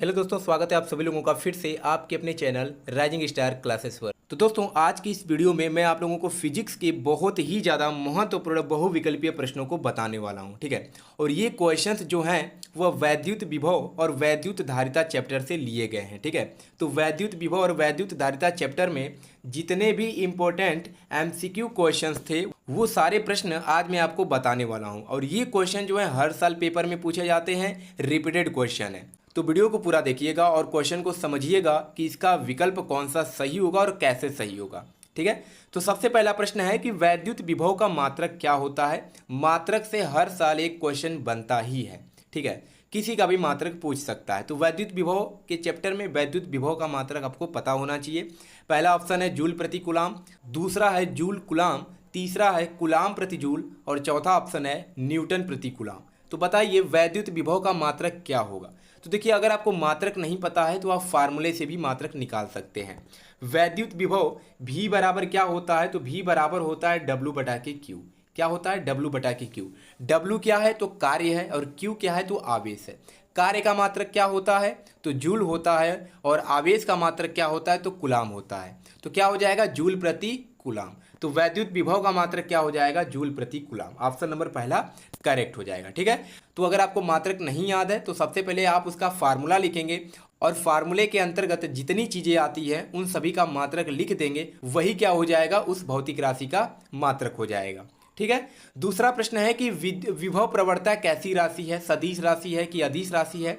Hello दोस्तों, स्वागत है आप सभी लोगों का फिर से आपके अपने चैनल राइजिंग स्टार क्लासेस पर। तो दोस्तों, आज की इस वीडियो में मैं आप लोगों को फिजिक्स के बहुत ही ज़्यादा महत्वपूर्ण बहुविकल्पीय प्रश्नों को बताने वाला हूं, ठीक है। और ये क्वेश्चंस जो हैं वह वैद्युत विभव और वैद्युत धारिता चैप्टर से लिए गए हैं, ठीक है। तो वैद्युत विभव और वैद्युत धारिता चैप्टर में जितने भी इम्पोर्टेंट एमसीक्यू क्वेश्चंस थे वो सारे प्रश्न आज मैं आपको बताने वाला हूँ। और ये क्वेश्चन जो है हर साल पेपर में पूछे जाते हैं, रिपीटेड क्वेश्चन है। तो वीडियो को पूरा देखिएगा और क्वेश्चन को समझिएगा कि इसका विकल्प कौन सा सही होगा और कैसे सही होगा, ठीक है। तो सबसे पहला प्रश्न है कि वैद्युत विभव का मात्रक क्या होता है। मात्रक से हर साल एक क्वेश्चन बनता ही है, ठीक है। किसी का भी मात्रक पूछ सकता है। तो वैद्युत विभव के चैप्टर में वैद्युत विभव का मात्रक आपको पता होना चाहिए। पहला ऑप्शन है जूल प्रति कूलाम, दूसरा है जूल कूलाम, तीसरा है कूलाम प्रति जूल और चौथा ऑप्शन है न्यूटन प्रति कूलाम। तो बताइए वैद्युत विभव का मात्रक क्या होगा। तो देखिए, अगर आपको मात्रक नहीं पता है तो आप फार्मूले से भी मात्रक निकाल सकते हैं। वैद्युत विभव V बराबर क्या होता है, तो V बराबर होता है W बटा के Q। क्या होता है? W बटा के Q। W क्या है? तो कार्य है, और Q क्या है? तो आवेश है। कार्य का मात्रक क्या होता है? तो जूल होता है, और आवेश का मात्रक क्या होता है? तो कूलाम होता है। तो क्या हो जाएगा? जूल प्रति कूलाम। तो वैद्युत विभव का मात्रक क्या हो जाएगा? जूल प्रति कूलाम। ऑप्शन नंबर पहला करेक्ट हो जाएगा, ठीक है। तो अगर आपको मात्रक नहीं याद है तो सबसे पहले आप उसका फार्मूला लिखेंगे, और फार्मूले के अंतर्गत जितनी चीजें आती है उन सभी का मात्रक लिख देंगे। वही क्या हो जाएगा? उस भौतिक राशि का मात्रक हो जाएगा, ठीक है। दूसरा प्रश्न है कि विभव प्रवणता कैसी राशि है? सदिश राशि है कि अदिश राशि है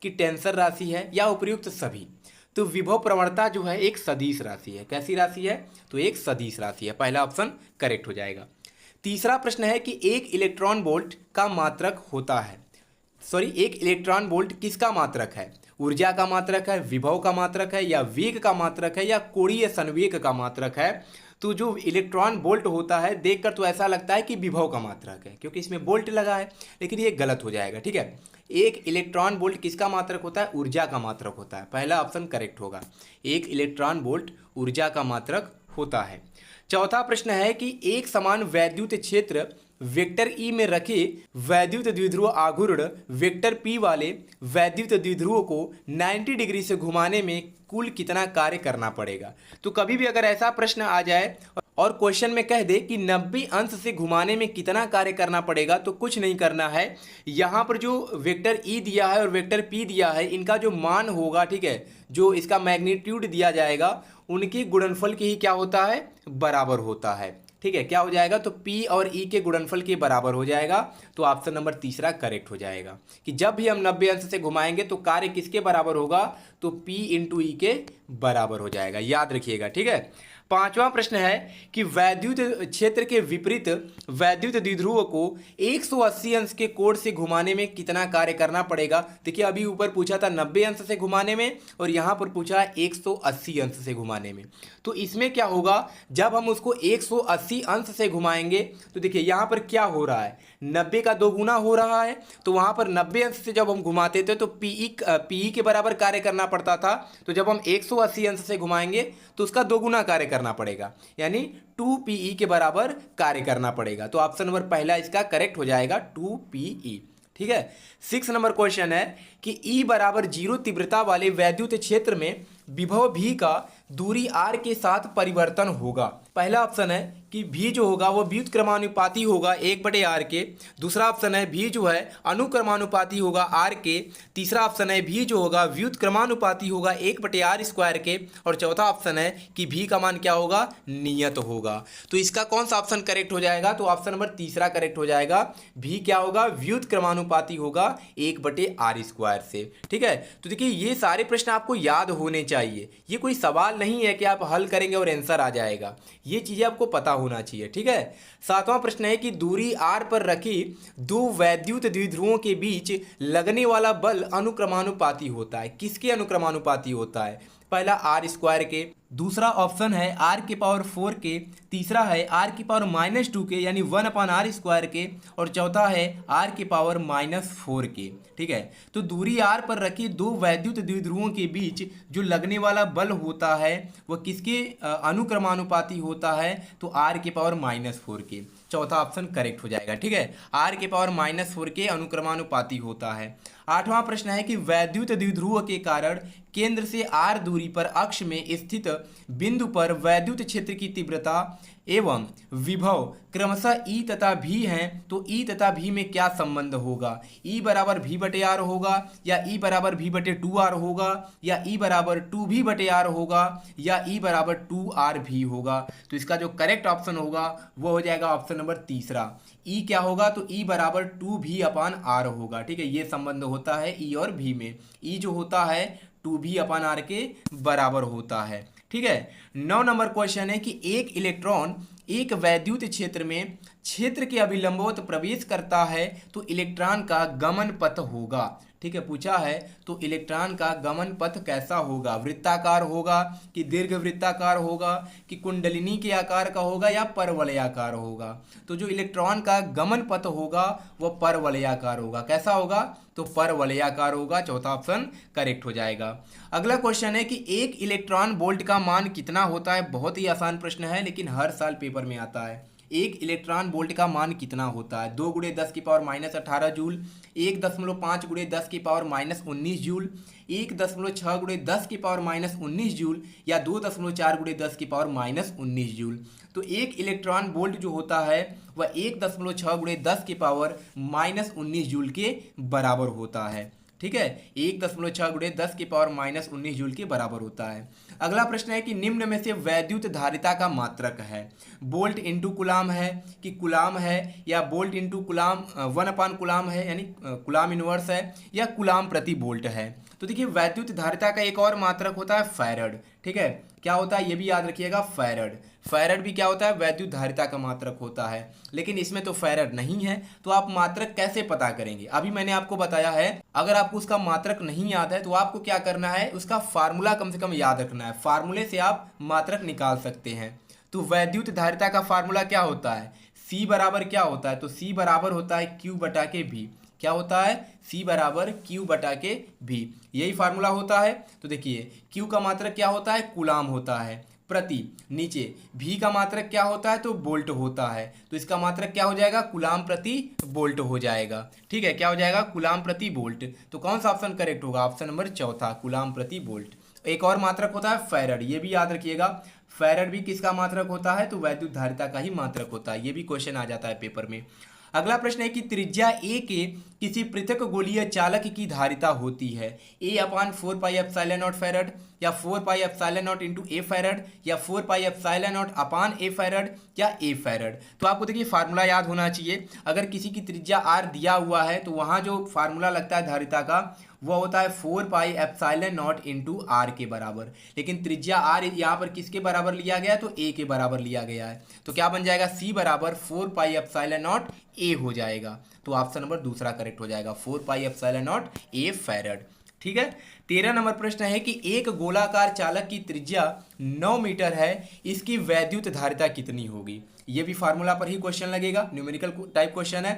कि टेंसर राशि है या उपयुक्त सभी? तो विभव प्रवणता जो है एक सदिश राशि है। कैसी राशि है? तो एक सदिश राशि है। पहला ऑप्शन करेक्ट हो जाएगा। तीसरा प्रश्न है कि एक इलेक्ट्रॉन वोल्ट का मात्रक होता है, एक इलेक्ट्रॉन वोल्ट किसका मात्रक है? ऊर्जा का मात्रक है, विभव का मात्रक है, या वेग का मात्रक है, या कोणीय संवेग का मात्रक है? तो जो इलेक्ट्रॉन वोल्ट होता है देखकर तो ऐसा लगता है कि विभव का मात्रक है, क्योंकि इसमें वोल्ट लगा है, लेकिन ये गलत हो जाएगा, ठीक है। एक इलेक्ट्रॉन वोल्ट किसका मात्रक होता है? ऊर्जा का मात्रक होता है। पहला ऑप्शन करेक्ट होगा। एक इलेक्ट्रॉन वोल्ट ऊर्जा का मात्रक होता है। चौथा प्रश्न है कि एक समान वैद्युत क्षेत्र वेक्टर ई में रखे वैद्युत द्विध्रुव आघूर्ण वेक्टर पी वाले वैद्युत द्विध्रुव को 90 डिग्री से घुमाने में कुल कितना कार्य करना पड़ेगा। तो कभी भी अगर ऐसा प्रश्न आ जाए और क्वेश्चन में कह दे कि 90 अंश से घुमाने में कितना कार्य करना पड़ेगा, तो कुछ नहीं करना है। यहाँ पर जो वेक्टर ई दिया है और वेक्टर पी दिया है, इनका जो मान होगा, ठीक है, जो इसका मैग्नीट्यूड दिया जाएगा, उनकी गुणनफल के ही क्या होता है? बराबर होता है, ठीक है। क्या हो जाएगा? तो P और E के गुणनफल के बराबर हो जाएगा। तो ऑप्शन नंबर तीसरा करेक्ट हो जाएगा कि जब भी हम 90 अंश से घुमाएंगे तो कार्य किसके बराबर होगा? तो P इंटू ई के बराबर हो जाएगा, याद रखिएगा, ठीक है। पांचवा प्रश्न है कि वैद्युत क्षेत्र के विपरीत वैद्युत द्विध्रुव को 180 अंश के कोण से घुमाने में कितना कार्य करना पड़ेगा। देखिए, अभी ऊपर पूछा था 90 अंश से घुमाने में, और यहाँ पर पूछा है 180 अंश से घुमाने में। तो इसमें क्या होगा? जब हम उसको 180 अंश से घुमाएंगे तो देखिए यहाँ पर क्या हो रहा है? 90 का 2 गुना हो रहा है। तो वहाँ पर 90 अंश से जब हम घुमाते थे तो पीई के बराबर कार्य करना पड़ता था। तो जब हम 180 अंश से घुमाएंगे तो उसका 2 गुना कार्य करना पड़ेगा, यानी 2PE के बराबर कार्य करना पड़ेगा। तो ऑप्शन नंबर पहला इसका करेक्ट हो जाएगा, 2PE, ठीक है। 6 नंबर क्वेश्चन है कि E बराबर 0 तीव्रता वाले वैद्युत क्षेत्र में विभव V का दूरी r के साथ परिवर्तन होगा। पहला ऑप्शन है कि V जो होगा वो व्युत्क्रमानुपाती होगा 1/r के। दूसरा ऑप्शन है V जो है अनुक्रमानुपाती होगा r के। तीसरा ऑप्शन है V जो होगा व्युत्क्रमानुपाती होगा 1/r² के। और चौथा ऑप्शन है कि V का मान क्या होगा? नियत होगा। तो इसका कौन सा ऑप्शन करेक्ट हो जाएगा? तो ऑप्शन नंबर तीसरा करेक्ट हो जाएगा। V क्या होगा? व्युत्क्रमानुपाती होगा 1/r² से, ठीक है। तो देखिए, ये सारे प्रश्न आपको याद होने चाहिए। ये कोई सवाल नहीं है कि आप हल करेंगे और आंसर आ जाएगा। ये चीजें आपको पता होना चाहिए, ठीक है। सातवां प्रश्न है कि दूरी r पर रखी दो वैद्युत द्विध्रुवों के बीच लगने वाला बल अनुक्रमानुपाती होता है। किसके अनुक्रमानुपाती होता है? पहला r² के, दूसरा ऑप्शन है r⁴ के, तीसरा है r⁻² के यानी 1/r² के, और चौथा है r⁻⁴ के, ठीक है। तो दूरी r पर रखी दो वैद्युत द्विध्रुवों के बीच जो लगने वाला बल होता है वह किसके अनुक्रमानुपाती होता है? तो r⁻⁴ के। चौथा ऑप्शन करेक्ट हो जाएगा। ठीक है, r⁻⁻4 के अनुक्रमानुपाती होता है। आठवां प्रश्न है कि वैद्युत द्विध्रुव के कारण केंद्र से r दूरी पर अक्ष में स्थित बिंदु पर वैद्युत क्षेत्र की तीव्रता एवं विभव क्रमशः E तथा V हैं, तो E तथा V में क्या संबंध होगा? E बराबर V/R होगा, या E बराबर V/2R होगा, या E बराबर 2V/R होगा, या E बराबर 2RV होगा। तो इसका जो करेक्ट ऑप्शन होगा वो हो जाएगा ऑप्शन नंबर तीसरा। E क्या होगा? तो E बराबर 2V/R होगा। ठीक है, ये संबंध होता है E और V में। E जो होता है 2V/R के बराबर होता है। ठीक है, 9 नंबर क्वेश्चन है कि एक इलेक्ट्रॉन एक वैद्युत क्षेत्र में क्षेत्र के अभिलंबवत प्रवेश करता है तो इलेक्ट्रॉन का गमन पथ होगा। ठीक है, पूछा है तो इलेक्ट्रॉन का गमन पथ कैसा होगा? वृत्ताकार होगा कि दीर्घ वृत्ताकार होगा कि कुंडलिनी के आकार का होगा या परवलयाकार होगा? तो जो इलेक्ट्रॉन का गमन पथ होगा वह परवलयाकार होगा। कैसा होगा? तो परवलयाकार होगा। चौथा ऑप्शन करेक्ट हो जाएगा। अगला क्वेश्चन है कि एक इलेक्ट्रॉन वोल्ट का मान कितना होता है? बहुत ही आसान प्रश्न है लेकिन हर साल पेपर में आता है। एक इलेक्ट्रॉन वोल्ट का मान कितना होता है? 2 × 10⁻−18 जूल, 1.5 × 10⁻−19 जूल, 1.6 × 10⁻−19 जूल, या 2.4 × 10⁻−19 जूल। तो एक इलेक्ट्रॉन वोल्ट जो होता है वह 1.6 × 10⁻−19 जूल के बराबर होता है। ठीक है, 1.6 × 10⁻−19 जूल के बराबर होता है। अगला प्रश्न है कि निम्न में से वैद्युत धारिता का मात्रक है? वोल्ट इंटू कुलाम है कि कुलाम है, या वोल्ट इंटू कुलाम 1/कुलाम है यानी कुलाम इनवर्स है, या कुलाम प्रति वोल्ट है? तो देखिए, वैद्युत धारिता का एक और मात्रक होता है फैरड। ठीक है, क्या होता है ये भी याद रखिएगा, फैरड। फैरड भी क्या होता है? वैद्युत धारिता का मात्रक होता है, लेकिन इसमें तो फैरड नहीं है, तो आप मात्रक कैसे पता करेंगे? अभी मैंने आपको बताया है, अगर आपको उसका मात्रक नहीं याद है तो आपको क्या करना है, उसका फार्मूला कम से कम याद रखना है। फार्मूले से आप मात्रक निकाल सकते हैं। तो वैद्युत धारिता का फार्मूला क्या होता है? C बराबर क्या होता है? तो C बराबर होता है Q/V। क्या होता है? C बराबर Q/V, यही फार्मूला होता है। तो देखिए, Q का मात्रक क्या होता है? कुलाम होता है प्रति, नीचे V का मात्रक क्या होता है? तो वोल्ट होता है। तो इसका मात्रक क्या हो जाएगा? कुलाम प्रति वोल्ट हो जाएगा। ठीक है, क्या हो जाएगा? कुलाम प्रति वोल्ट। तो कौन सा ऑप्शन करेक्ट होगा? ऑप्शन नंबर चौथा, कुलाम प्रति वोल्ट। एक और मात्रक होता है फैरड, ये भी याद रखिएगा। फैरड भी किसका मात्रक होता है? तो वैद्युत धारिता का ही मात्रक होता है। ये भी क्वेश्चन आ जाता है पेपर में। अगला प्रश्न है कि त्रिज्या ए के किसी पृथक गोलीय चालक की धारिता होती है A/4πε0 फैरड, या 4πε0 इंटू ए फैरड, या 4πε0 ए फैरड, या ए फैरड। तो आपको देखिए फार्मूला याद होना चाहिए। अगर किसी की त्रिज्या r दिया हुआ है तो वहाँ जो फार्मूला लगता है धारिता का वह होता है 4πε0 इंटू आर के बराबर। लेकिन त्रिज्या आर यहाँ पर किसके बराबर लिया गया है? तो ए के बराबर लिया गया है। तो क्या बन जाएगा? C बराबर 4πε0 ए हो जाएगा। तो ऑप्शन नंबर दूसरा करेक्ट हो जाएगा, 4πε0 ए फैरड। ठीक है, 13 नंबर प्रश्न है कि एक गोलाकार चालक की त्रिज्या 9 मीटर है, इसकी वैद्युत धारिता कितनी होगी? ये भी फार्मूला पर ही क्वेश्चन लगेगा, न्यूमेरिकल टाइप क्वेश्चन है।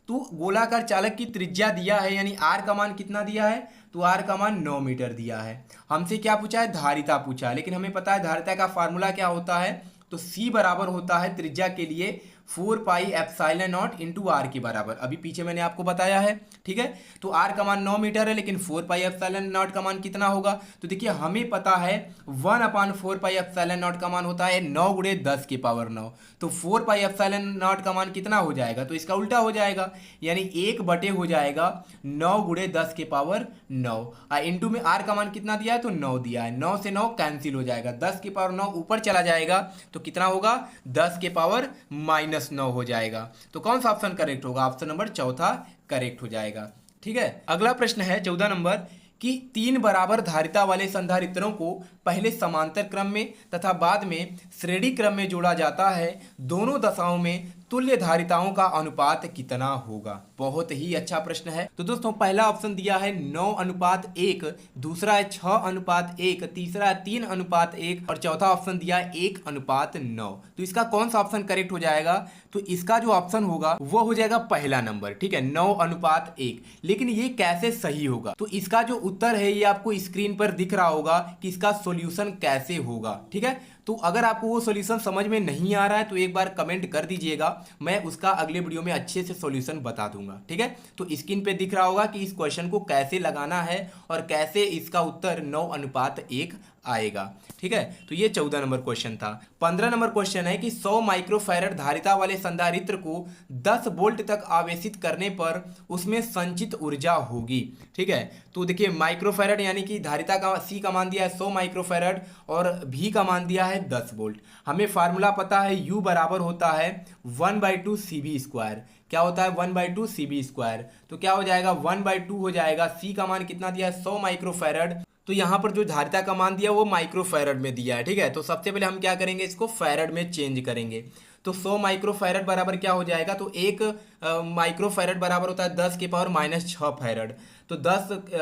तो गोलाकार चालक की त्रिज्या दिया है, यानी आर का मान कितना दिया है? तो आर का मान 9 मीटर दिया है। हमसे क्या पूछा है? धारिता पूछा है, लेकिन हमें पता है धारिता का फार्मूला क्या होता है? तो C बराबर होता है त्रिज्या के लिए 4πε0 इंटू आर के बराबर। अभी पीछे मैंने आपको बताया है। ठीक है, तो आर का मान 9 मीटर है, लेकिन 4πε0 का मान कितना होगा? तो देखिए, हमें पता है 1/4πε0 का मान होता है 9 × 10⁻9। तो 4πε0 का मान कितना हो जाएगा? तो इसका उल्टा हो जाएगा, यानी 1 हो जाएगा 9 × 10⁻9। इंटू में आर का मान कितना दिया है? तो 9 दिया है। 9 से 9 कैंसिल हो जाएगा, 10⁻9 ऊपर चला जाएगा तो कितना होगा? 10⁻9 हो जाएगा। तो कौन सा ऑप्शन करेक्ट होगा? ऑप्शन नंबर चौथा करेक्ट हो जाएगा। ठीक है, अगला प्रश्न है 14 नंबर कि 3 बराबर धारिता वाले संधारित्रों को पहले समांतर क्रम में तथा बाद में श्रेणी क्रम में जोड़ा जाता है, दोनों दशाओं में तुल्य धारिताओं का अनुपात कितना होगा? बहुत ही अच्छा प्रश्न है। तो दोस्तों, पहला ऑप्शन दिया है 9:1, दूसरा है 6:1, तीसरा है 3:1 और चौथा ऑप्शन दिया है 1:9। तो इसका कौन सा ऑप्शन करेक्ट हो जाएगा? तो इसका जो ऑप्शन होगा वो हो जाएगा पहला नंबर। ठीक है, 9:1। लेकिन ये कैसे सही होगा? तो इसका जो उत्तर है ये आपको स्क्रीन पर दिख रहा होगा कि इसका सॉल्यूशन कैसे होगा। ठीक है, तो अगर आपको वो सॉल्यूशन समझ में नहीं आ रहा है तो एक बार कमेंट कर दीजिएगा, मैं उसका अगले वीडियो में अच्छे से सॉल्यूशन बता दूंगा, ठीक है। तो स्क्रीन पे दिख रहा होगा कि इस क्वेश्चन को कैसे लगाना है और कैसे इसका उत्तर 9:1 आएगा, ठीक है। तो ये 14 नंबर क्वेश्चन था। 15 नंबर क्वेश्चन है कि 100 माइक्रोफैरड धारिता वाले संधारित्र को 10 वोल्ट तक आवेशित करने पर उसमें संचित ऊर्जा होगी, ठीक है। तो देखिए माइक्रोफैरड यानी कि धारिता का सी का मान दिया है 100 माइक्रोफैरड और भी का मान दिया है 10 वोल्ट। हमें फार्मूला पता है U बराबर होता है 1/2 CV²। क्या होता है 1/2 CV²। तो क्या हो जाएगा 1/2 हो जाएगा, सी का मान कितना दिया है 100 माइक्रोफैरड। तो यहाँ पर जो धारिता का मान दिया वो माइक्रोफैरड में दिया है, ठीक है। तो सबसे पहले हम क्या करेंगे, इसको फैरड में चेंज करेंगे। तो 100 माइक्रोफैरड बराबर क्या हो जाएगा, तो एक माइक्रोफैरड बराबर होता है 10⁻⁻6 फैरड। तो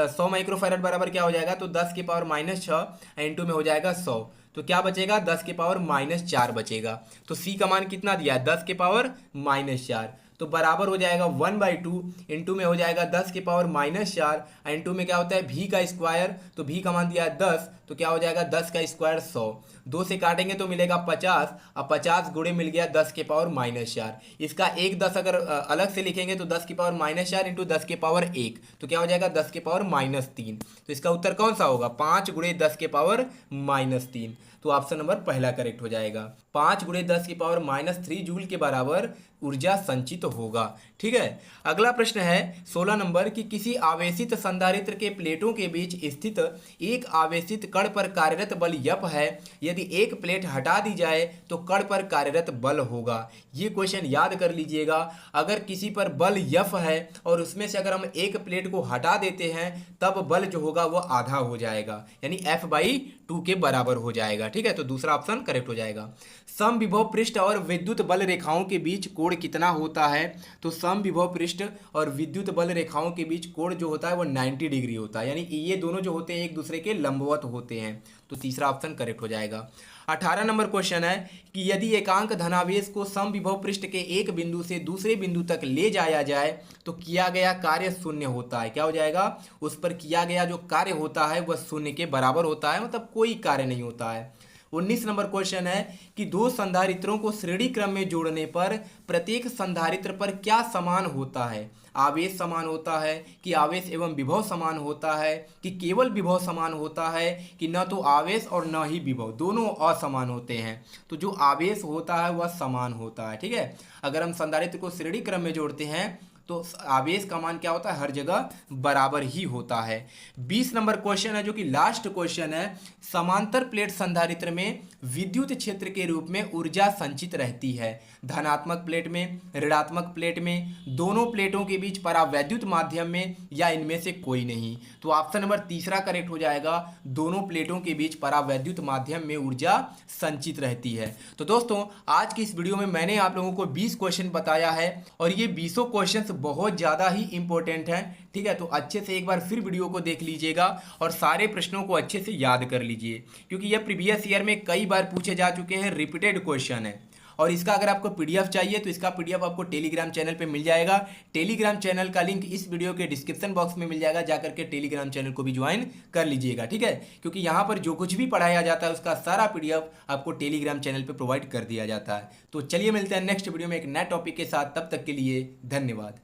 100 माइक्रोफैरड बराबर क्या हो जाएगा, तो 10⁻⁻6 इंटू में हो जाएगा 100। तो क्या बचेगा 10⁻⁻4 बचेगा। तो सी का मान कितना दिया है 10⁻⁻4। तो बराबर हो जाएगा 1/2 इंटू में हो जाएगा 10⁻⁻4 इंटू में क्या होता है भी का स्क्वायर। तो भी का मान दिया है 10, तो क्या हो जाएगा 10 का स्क्वायर 100। 2 से काटेंगे तो मिलेगा 50। अब 50 गुणे मिल गया 10⁻⁻4। इसका एक 10 अगर अलग से लिखेंगे तो 10⁻⁻4 इंटू 10⁻1। तो क्या हो जाएगा 10⁻3। तो इसका उत्तर कौन सा होगा 5 गुणे 10⁻3। तो ऑप्शन नंबर पहला करेक्ट हो जाएगा। 5 गुणे 10⁻3 जूल के बराबर ऊर्जा संचित होगा, ठीक है। अगला प्रश्न है 16 नंबर कि किसी आवेशित संधारित्र के प्लेटों के बीच स्थित एक आवेशित कण पर कार्यरत बल यप है, यदि एक प्लेट हटा दी जाए तो कण पर कार्यरत बल होगा। ये क्वेश्चन याद कर लीजिएगा, अगर किसी पर बल यफ है और उसमें से अगर हम एक प्लेट को हटा देते हैं तब बल जो होगा वो आधा हो जाएगा, यानी F/2 के बराबर हो जाएगा, ठीक है। तो दूसरा ऑप्शन करेक्ट हो जाएगा। समविभव पृष्ठ और विद्युत बल रेखाओं के बीच कोण कितना होता है, तो समविभव पृष्ठ और विद्युत बल रेखाओं के बीच कोण जो होता है वो 90 डिग्री होता है, यानी ये दोनों जो होते हैं एक दूसरे के लंबवत होते हैं। तो तीसरा ऑप्शन करेक्ट हो जाएगा। 18 नंबर क्वेश्चन है कि यदि एकांक धनावेश को समविभव पृष्ठ के एक बिंदु से दूसरे बिंदु तक ले जाया जाए तो किया गया कार्य शून्य होता है। क्या हो जाएगा, उस पर किया गया जो कार्य होता है वह शून्य के बराबर होता है, मतलब कोई कार्य नहीं होता है। 19 नंबर क्वेश्चन है कि दो संधारित्रों को श्रेणी क्रम में जोड़ने पर प्रत्येक संधारित्र पर क्या समान होता है, आवेश समान होता है कि आवेश एवं विभव समान होता है कि केवल विभव समान होता है कि न तो आवेश और न ही विभव, दोनों असमान होते हैं। तो जो आवेश होता है वह समान होता है, ठीक है। अगर हम संधारित्र को श्रेणी क्रम में जोड़ते हैं तो आवेश का मान क्या होता है हर जगह बराबर ही होता है। 20 नंबर क्वेश्चन है जो कि लास्ट क्वेश्चन है, समांतर प्लेट संधारित्र में विद्युत क्षेत्र के रूप में ऊर्जा संचित रहती है। धनात्मक प्लेट में, ऋणात्मक प्लेट में, दोनों प्लेटों के बीच परावैद्युत माध्यम में, या इनमें से कोई नहीं। तो ऑप्शन नंबर तीसरा करेक्ट हो जाएगा, दोनों प्लेटों के बीच परावैद्युत माध्यम में ऊर्जा संचित रहती है। तो दोस्तों आज की इस वीडियो में मैंने आप लोगों को 20 क्वेश्चन बताया है और ये 20 क्वेश्चन बहुत ज़्यादा ही इंपॉर्टेंट है, ठीक है। तो अच्छे से एक बार फिर वीडियो को देख लीजिएगा और सारे प्रश्नों को अच्छे से याद कर लीजिए, क्योंकि यह प्रीवियस ईयर में कई बार पूछे जा चुके हैं, रिपीटेड क्वेश्चन है। और इसका अगर आपको पीडीएफ चाहिए तो इसका पीडीएफ आपको टेलीग्राम चैनल पे मिल जाएगा। टेलीग्राम चैनल का लिंक इस वीडियो के डिस्क्रिप्शन बॉक्स में मिल जाएगा, जाकर के टेलीग्राम चैनल को भी ज्वाइन कर लीजिएगा, ठीक है। क्योंकि यहाँ पर जो कुछ भी पढ़ाया जाता है उसका सारा पीडीएफ आपको टेलीग्राम चैनल पर प्रोवाइड कर दिया जाता है। तो चलिए मिलते हैं नेक्स्ट वीडियो में एक नए टॉपिक के साथ, तब तक के लिए धन्यवाद।